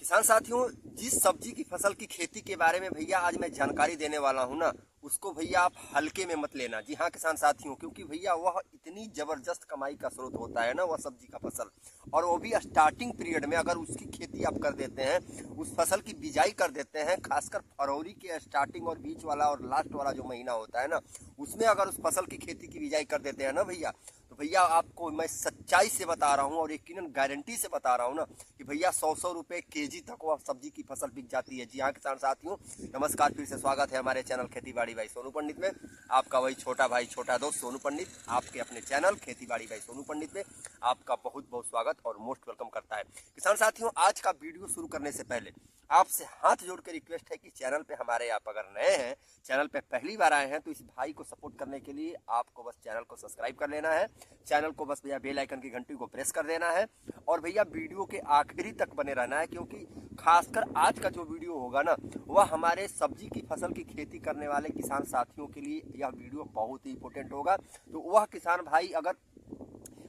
किसान साथियों, जिस सब्जी की फसल की खेती के बारे में भैया आज मैं जानकारी देने वाला हूं ना, उसको भैया आप हल्के में मत लेना। जी हाँ किसान साथियों, क्योंकि भैया वह इतनी जबरदस्त कमाई का स्रोत होता है ना वह सब्जी का फसल। और वो भी स्टार्टिंग पीरियड में अगर उसकी खेती आप कर देते हैं, उस फसल की बिजाई कर देते हैं, खासकर फरवरी के स्टार्टिंग और बीच वाला और लास्ट वाला जो महीना होता है ना, उसमें अगर उस फसल की खेती की बिजाई कर देते हैं ना भैया, तो भैया आपको मैं सच्चाई से बता रहा हूँ और यकीनन गारंटी से बता रहा हूँ ना कि भैया 100 रुपए केजी तक वह सब्जी की फसल बिक जाती है। जी हाँ किसान साथियों, नमस्कार, फिर से स्वागत है हमारे चैनल खेती बाड़ी भाई सोनू पंडित में। आपका वही छोटा भाई छोटा दोस्त सोनू पंडित आपके अपने चैनल खेती बाड़ी भाई सोनू पंडित में आपका बहुत बहुत स्वागत और मोस्ट वेलकम करता है। किसान साथियों, आज का वीडियो शुरू करने से पहले आपसे हाथ जोड़ के रिक्वेस्ट है कि चैनल पे हमारे आप अगर नए हैं, चैनल पे पहली बार आए हैं, तो इस भाई को सपोर्ट करने के लिए आपको बस चैनल को सब्सक्राइब कर लेना है। चैनल को बस भैया बेल आइकन की घंटी को प्रेस कर देना है और भैया वीडियो के आखिरी तक बने रहना है, क्योंकि खासकर आज का जो वीडियो होगा ना, वह हमारे सब्जी की फसल की खेती करने वाले किसान साथियों के लिए यह वीडियो बहुत ही इंपॉर्टेंट होगा। तो वह किसान भाई अगर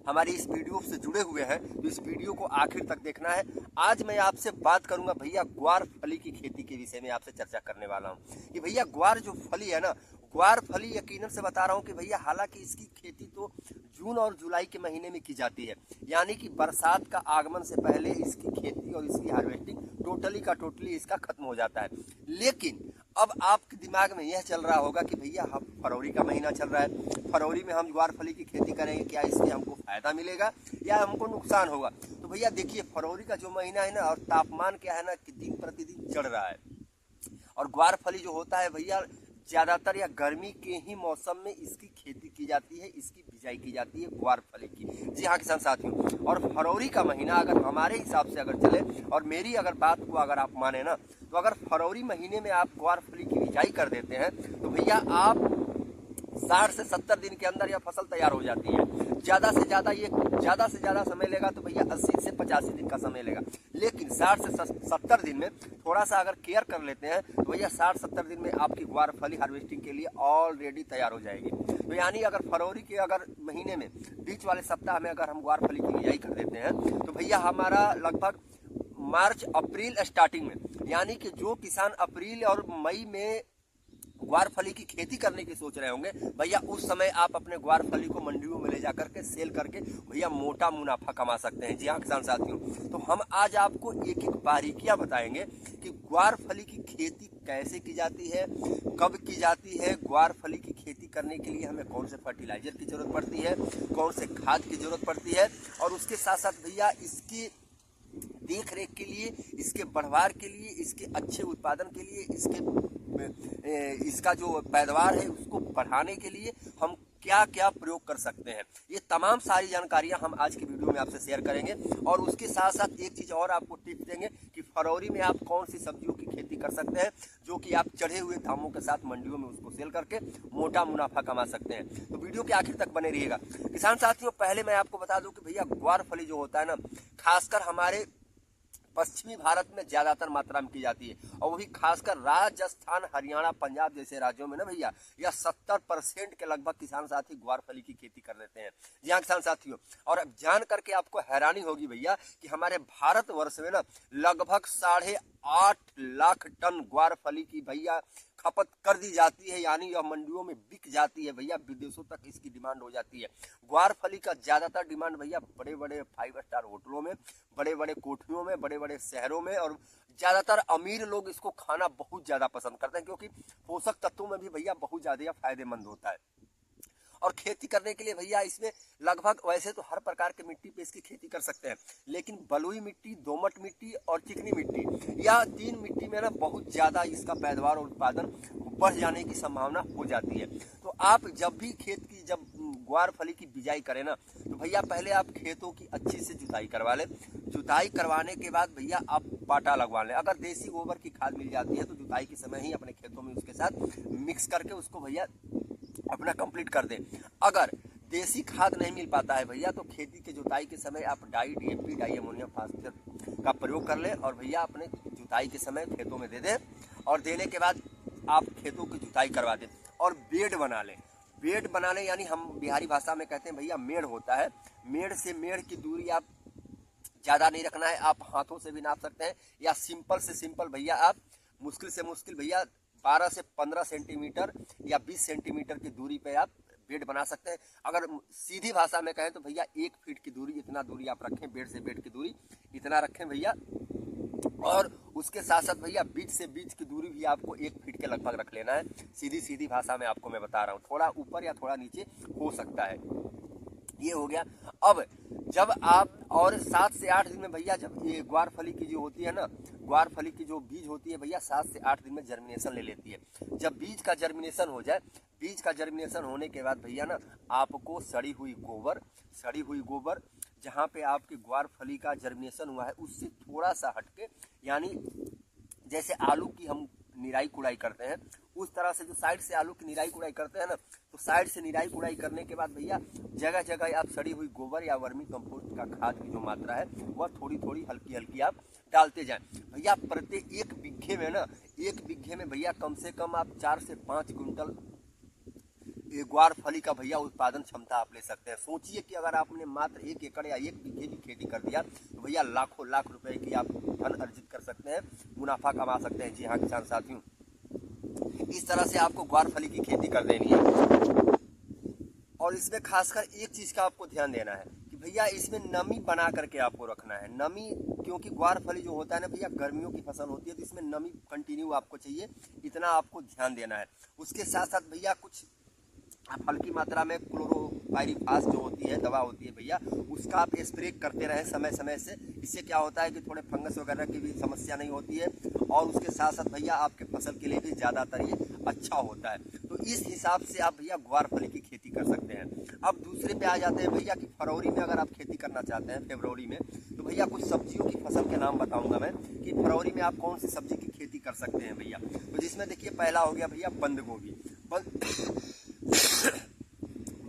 हमारी इस वीडियो से जुड़े हुए हैं तो इस वीडियो को आखिर तक देखना है। आज मैं आपसे बात करूंगा भैया ग्वार फली की खेती के विषय में आपसे चर्चा करने वाला हूं कि भैया ग्वार जो फली है ना, ग्वार फली यकीनन से बता रहा हूं कि भैया हालांकि इसकी खेती तो जून और जुलाई के महीने में की जाती है, यानी कि बरसात का आगमन से पहले इसकी खेती और इसकी हार्वेस्टिंग टोटली इसका खत्म हो जाता है। लेकिन अब आपके दिमाग में यह चल रहा होगा कि भैया हम फरवरी का महीना चल रहा है, फरवरी में हम ग्वार फली की खेती करेंगे, क्या इससे हमको फायदा मिलेगा या हमको नुकसान होगा? तो भैया देखिए, फरवरी का जो महीना है ना, और तापमान क्या है ना कि दिन प्रतिदिन चढ़ रहा है, और ग्वार फली जो होता है भैया ज्यादातर या गर्मी के ही मौसम में इसकी खेती की जाती है, इसकी बिजाई की जाती है ग्वार फली की। जी हाँ किसान साथियों, और फरवरी का महीना अगर हमारे हिसाब से अगर चले और मेरी अगर बात को अगर आप माने ना, तो अगर फरवरी महीने में आप ग्वार फली की बिजाई कर देते हैं तो भैया आप 60 से 70 दिन के अंदर यह फसल तैयार हो जाती है। ज़्यादा से ज़्यादा समय लेगा तो भैया 80 से 85 दिन का समय लेगा, लेकिन 60 से 70 दिन में थोड़ा सा अगर केयर कर लेते हैं तो भैया 60-70 दिन में आपकी ग्वार फली हार्वेस्टिंग के लिए ऑलरेडी तैयार हो जाएगी। तो यानी अगर फरवरी के अगर महीने में बीच वाले सप्ताह में अगर हम ग्वार फली की बिजाई कर देते हैं तो भैया हमारा लगभग मार्च अप्रैल स्टार्टिंग में, यानी कि जो किसान अप्रैल और मई में ग्वार फली की खेती करने की सोच रहे होंगे भैया, उस समय आप अपने ग्वार फली को मंडियों में ले जाकर के सेल करके भैया मोटा मुनाफा कमा सकते हैं। जी हाँ किसान साथियों, तो हम आज आपको एक एक बारीकियां बताएंगे कि ग्वार फली की खेती कैसे की जाती है, कब की जाती है, ग्वार फली की खेती करने के लिए हमें कौन से फर्टिलाइजर की जरूरत पड़ती है, कौन से खाद की जरूरत पड़ती है, और उसके साथ साथ भैया इसकी देख रेख के लिए, इसके बढ़वार के लिए, इसके अच्छे उत्पादन के लिए, इसका जो पैदावार है उसको बढ़ाने के लिए हम क्या क्या प्रयोग कर सकते हैं, ये तमाम सारी जानकारियां हम आज की वीडियो में आपसे शेयर करेंगे। और उसके साथ साथ एक चीज़ और आपको टिप्स देंगे कि फरवरी में आप कौन सी सब्जियों की खेती कर सकते हैं जो कि आप चढ़े हुए दामों के साथ मंडियों में उसको सेल करके मोटा मुनाफा कमा सकते हैं। तो वीडियो के आखिर तक बने रहिएगा। किसान साथियों, पहले मैं आपको बता दूं कि भैया ग्वार फली जो होता है ना, खासकर हमारे पश्चिमी भारत में ज्यादातर मात्रा में की जाती है, और वो भी खासकर राजस्थान, हरियाणा, पंजाब जैसे राज्यों में ना भैया यह 70% के लगभग किसान साथी ग्वार फली की खेती कर लेते हैं। जी हाँ किसान साथियों, और अब जान करके आपको हैरानी होगी भैया कि हमारे भारतवर्ष में ना लगभग 8.5 लाख टन ग्वार फली की भैया खपत कर दी जाती है, यानी यह मंडियों में बिक जाती है भैया, विदेशों तक इसकी डिमांड हो जाती है। ग्वार फली का ज्यादातर डिमांड भैया बड़े बड़े 5 स्टार होटलों में, बड़े बड़े कोठियों में, बड़े बड़े शहरों में, और ज्यादातर अमीर लोग इसको खाना बहुत ज्यादा पसंद करते हैं, क्योंकि पोषक तत्वों में भी भैया बहुत ज्यादा फायदेमंद होता है। और खेती करने के लिए भैया इसमें लगभग, वैसे तो हर प्रकार के मिट्टी पे इसकी खेती कर सकते हैं, लेकिन बलुई मिट्टी, दोमट मिट्टी और चिकनी मिट्टी, यह 3 मिट्टी में ना बहुत ज़्यादा इसका पैदावार और उत्पादन बढ़ जाने की संभावना हो जाती है। तो आप जब भी जब ग्वार फली की बिजाई करें ना, तो भैया पहले आप खेतों की अच्छी से जुताई करवा लें। जुताई करवाने के बाद भैया आप पाटा लगवा लें। अगर देसी गोबर की खाद मिल जाती है तो जुताई के समय ही अपने खेतों में उसके साथ मिक्स करके उसको भैया अपना कंप्लीट कर दें। अगर देसी खाद नहीं मिल पाता है भैया, तो खेती के जुताई के समय आप di DAP, diammonium phosphate का प्रयोग कर लें और भैया अपने जुताई के समय खेतों में दे दें, और देने के बाद आप खेतों की जुताई करवा दें और बेड बना लें। बेड बना लें यानी हम बिहारी भाषा में कहते हैं भैया मेड़ होता है, मेड़ से मेड़ की दूरी आप ज़्यादा नहीं रखना है, आप हाथों से भी नाप सकते हैं, या सिंपल से सिंपल भैया आप मुश्किल से मुश्किल भैया 12 से 15 सेंटीमीटर या 20 सेंटीमीटर की दूरी पे आप बेड बना सकते हैं। अगर सीधी भाषा में कहें तो भैया 1 फीट की दूरी, इतना दूरी आप रखें, बेड से बेड की दूरी इतना रखें भैया। और उसके साथ साथ भैया बीच से बीच की दूरी भी आपको 1 फीट के लगभग रख लेना है। सीधी सीधी भाषा में आपको मैं बता रहा हूँ, थोड़ा ऊपर या थोड़ा नीचे हो सकता है। ये हो गया। अब जब आप और 7 से 8 दिन में भैया, जब ये ग्वार फली की जो होती है ना, ग्वार फली की जो बीज होती है भैया 7 से 8 दिन में जर्मिनेशन ले लेती है। जब बीज का जर्मिनेशन हो जाए, बीज का जर्मिनेशन होने के बाद भैया ना आपको सड़ी हुई गोबर जहाँ पे आपकी ग्वार फली का जर्मिनेशन हुआ है उससे थोड़ा सा हटके, यानी जैसे आलू की हम निराई कुड़ाई करते हैं उस तरह से जो साइड से आलू की निराई कुड़ाई करते हैं ना, तो साइड से निराई कुड़ाई करने के बाद भैया जगह जगह आप सड़ी हुई गोबर या वर्मी कंपोस्ट का खाद की जो मात्रा है वह थोड़ी थोड़ी हल्की हल्की आप डालते जाएं भैया। प्रत्येक 1 बीघे में ना, 1 बीघे में भैया कम से कम आप 4 से 5 क्विंटल ग्वार फली का भैया उत्पादन क्षमता आप ले सकते हैं। सोचिए कि अगर आपने मात्र 1 एकड़ या 1 बीघे की खेती कर दिया तो भैया लाखों लाख रुपए की आप धन अर्जित कर सकते हैं, मुनाफा कमा सकते हैं। जी हाँ किसान साथियों, इस तरह से आपको ग्वार फली की खेती कर देनी है। और इसमें खासकर एक चीज़ का आपको ध्यान देना है कि भैया इसमें नमी बना करके आपको रखना है। नमी, क्योंकि ग्वार फली जो होता है ना भैया गर्मियों की फसल होती है तो इसमें नमी कंटिन्यू आपको चाहिए, इतना आपको ध्यान देना है। उसके साथ साथ भैया कुछ आप हल्की मात्रा में क्लोरोपाइरीफास जो होती है दवा होती है भैया, उसका आप स्प्रे करते रहें समय समय से। इससे क्या होता है कि थोड़े फंगस वगैरह की भी समस्या नहीं होती है, और उसके साथ साथ भैया आपके फसल के लिए भी ज़्यादातर ये अच्छा होता है। तो इस हिसाब से आप भैया ग्वार फली की खेती कर सकते हैं। अब दूसरे पे आ जाते हैं भैया कि फरवरी में अगर आप खेती करना चाहते हैं, फरवरी में, तो भैया कुछ सब्जियों की फसल के नाम बताऊँगा मैं कि फरवरी में आप कौन सी सब्जी की खेती कर सकते हैं भैया। तो जिसमें देखिए पहला हो गया भैया बंद गोभी।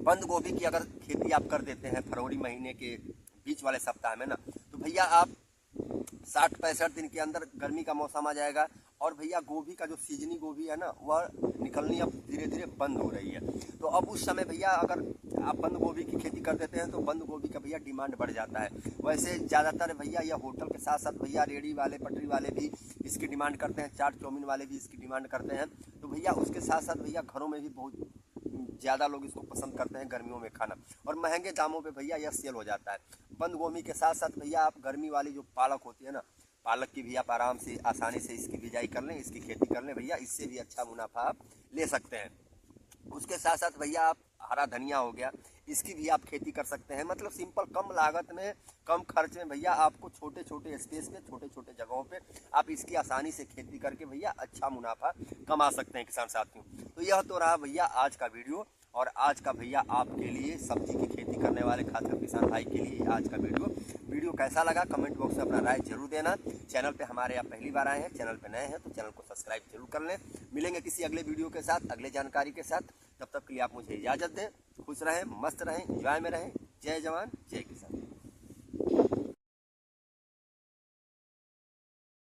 बंद गोभी की अगर खेती आप कर देते हैं फरवरी महीने के बीच वाले सप्ताह में ना, तो भैया आप 60-65 दिन के अंदर गर्मी का मौसम आ जाएगा, और भैया गोभी का जो सीजनी गोभी है ना वह निकलनी अब धीरे धीरे बंद हो रही है। तो अब उस समय भैया अगर आप बंद गोभी की खेती कर देते हैं तो बंद गोभी का भैया डिमांड बढ़ जाता है। वैसे ज़्यादातर भैया यह होटल के साथ साथ भैया रेडी वाले, पटरी वाले भी इसकी डिमांड करते हैं, चाट चौमिन वाले भी इसकी डिमांड करते हैं। तो भैया उसके साथ साथ भैया घरों में भी बहुत ज़्यादा लोग इसको पसंद करते हैं गर्मियों में खाना, और महंगे दामों पे भैया यह सेल हो जाता है। बंद गोभी के साथ साथ भैया आप गर्मी वाली जो पालक होती है ना, पालक की भी आप आराम से आसानी से इसकी बिजाई कर लें, इसकी खेती कर लें भैया, इससे भी अच्छा मुनाफा आप ले सकते हैं। उसके साथ साथ भैया आप हरा धनिया हो गया, इसकी भी आप खेती कर सकते हैं। मतलब सिंपल कम लागत में कम खर्च में भैया आपको छोटे छोटे स्पेस में छोटे छोटे जगहों पे आप इसकी आसानी से खेती करके भैया अच्छा मुनाफा कमा सकते हैं किसान साथियों। तो यह तो रहा भैया आज का वीडियो, और आज का भैया आपके लिए सब्जी की खेती करने वाले खासकर किसान भाई के लिए आज का वीडियो कैसा लगा कमेंट बॉक्स में अपना राय जरूर देना। चैनल पे हमारे आप पहली बार आए हैं, चैनल पे नए हैं तो चैनल को सब्सक्राइब जरूर कर लें। मिलेंगे किसी अगले वीडियो के साथ, अगले जानकारी के साथ। तब तक के लिए आप मुझे इजाज़त दें। खुश रहें, मस्त रहें, एंजॉय में रहें। जय जवान जय किसान।